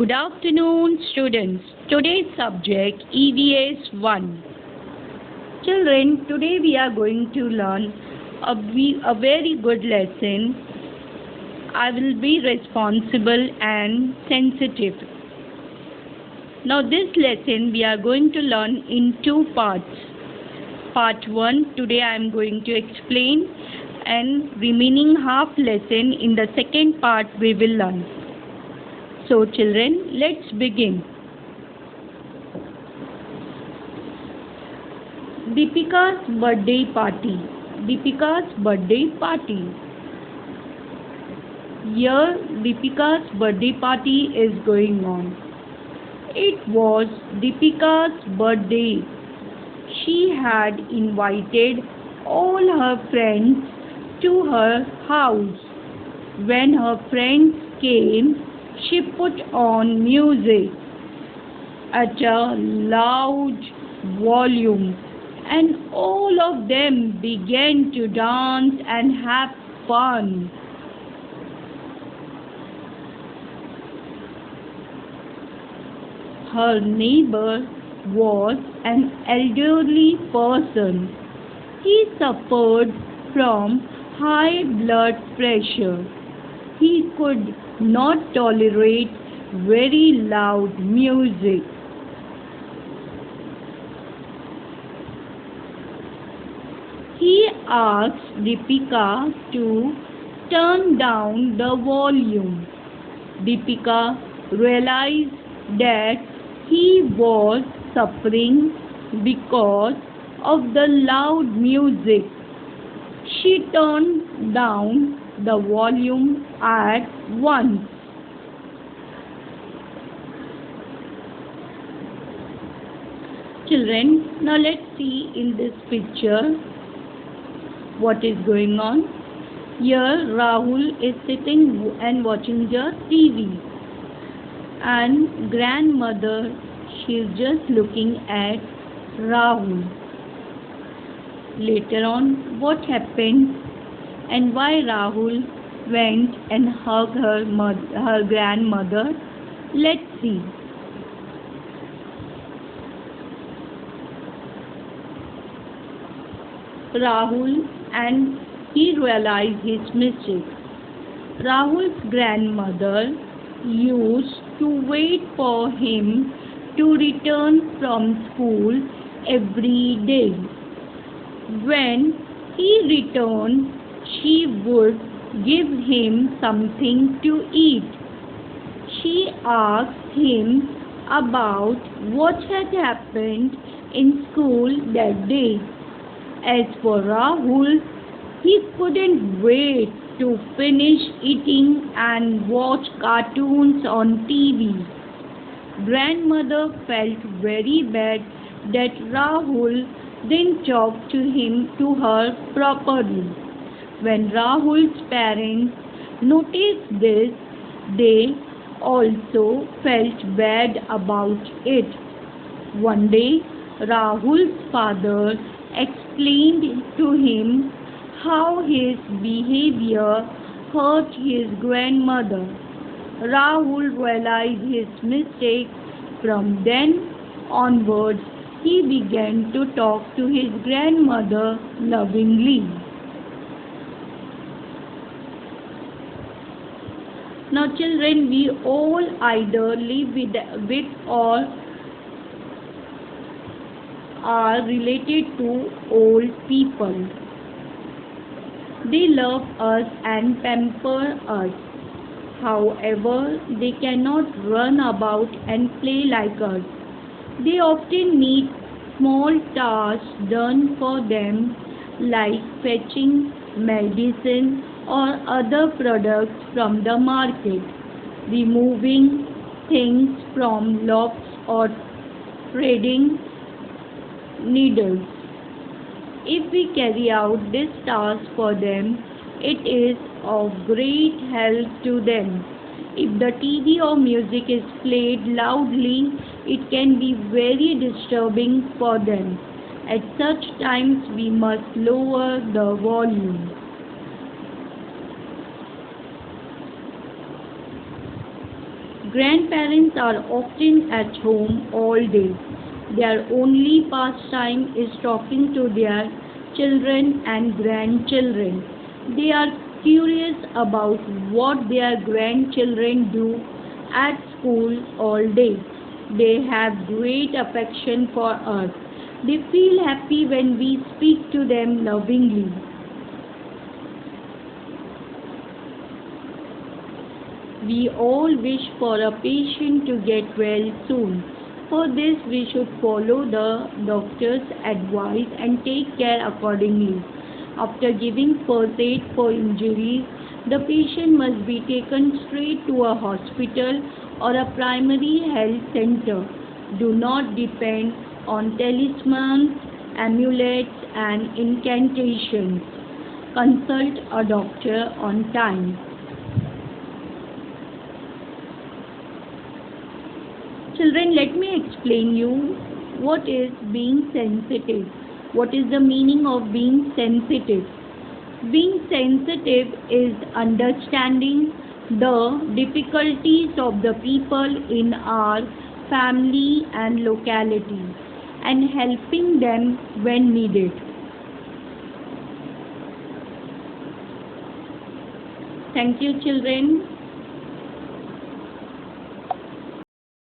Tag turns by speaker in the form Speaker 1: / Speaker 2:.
Speaker 1: Good afternoon, students. Today's subject EVS 1. Children, today we are going to learn a very good lesson. I will be responsible and sensitive. Now this lesson we are going to learn in two parts. Part 1, today I am going to explain, and remaining half lesson in the second part we will learn. So children, let's begin. Deepika's birthday party. Deepika's birthday party. Here Deepika's birthday party is going on. It was Deepika's birthday. She had invited all her friends to her house. When her friends came, she put on music at a loud volume, and all of them began to dance and have fun. Her neighbor was an elderly person. He suffered from high blood pressure. He could not tolerate very loud music. He asked Deepika to turn down the volume. Deepika realized that he was suffering because of the loud music. She turned down the volume at once. Children, now let's see in this picture what is going on. Here Rahul is sitting and watching the TV, and grandmother, she is just looking at Rahul. Later on, what happened and why Rahul went and hugged her grandmother, let's see. Rahul, and he realized his mistake. Rahul's grandmother used to wait for him to return from school every day. When he returned, she would give him something to eat. She asked him about what had happened in school that day. As for Rahul, he couldn't wait to finish eating and watch cartoons on TV. Grandmother felt very bad that Rahul didn't talk to her properly. When Rahul's parents noticed this, they also felt bad about it. One day, Rahul's father explained to him how his behavior hurt his grandmother. Rahul realized his mistake. From then onwards, he began to talk to his grandmother lovingly. Now children, we all either live with or are related to old people. They love us and pamper us. However, they cannot run about and play like us. They often need small tasks done for them, like fetching medicine or other products from the market, removing things from locks, or threading needles. If we carry out this task for them, it is of great help to them. If the TV or music is played loudly, it can be very disturbing for them. At such times, we must lower the volume. Grandparents are often at home all day. Their only pastime is talking to their children and grandchildren. They are curious about what their grandchildren do at school all day. They have great affection for us. They feel happy when we speak to them lovingly. We all wish for a patient to get well soon. For this, we should follow the doctor's advice and take care accordingly. After giving first aid for injuries, the patient must be taken straight to a hospital or a primary health center. Do not depend on talismans, amulets, and incantations. Consult a doctor on time. Children, let me explain you what is being sensitive. What is the meaning of being sensitive? Being sensitive is understanding the difficulties of the people in our family and locality and helping them when needed. Thank you, children.